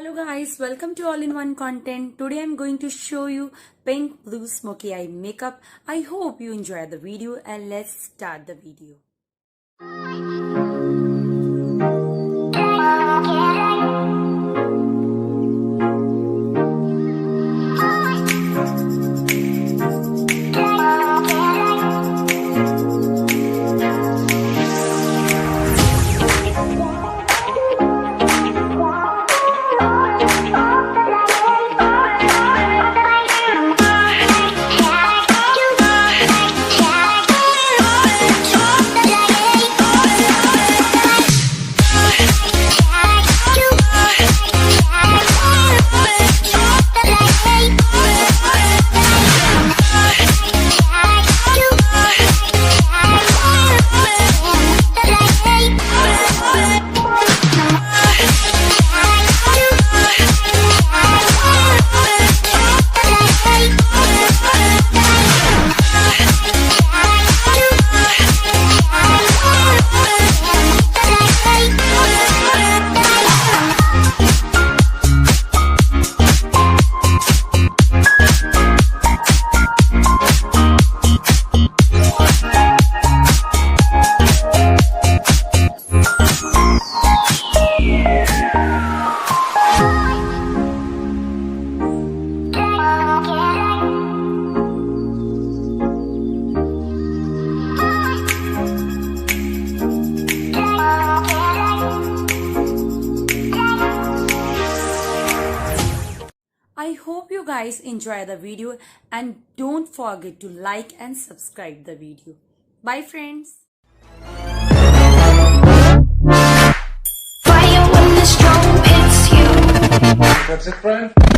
Hello guys, welcome to all-in-one content. Today I'm going to show you pink blue smoky eye makeup. I hope you enjoy the video and let's start the video. I hope you guys enjoy the video and don't forget to like and subscribe the video. Bye friends. Fire when the storm hits you. That's it, friend?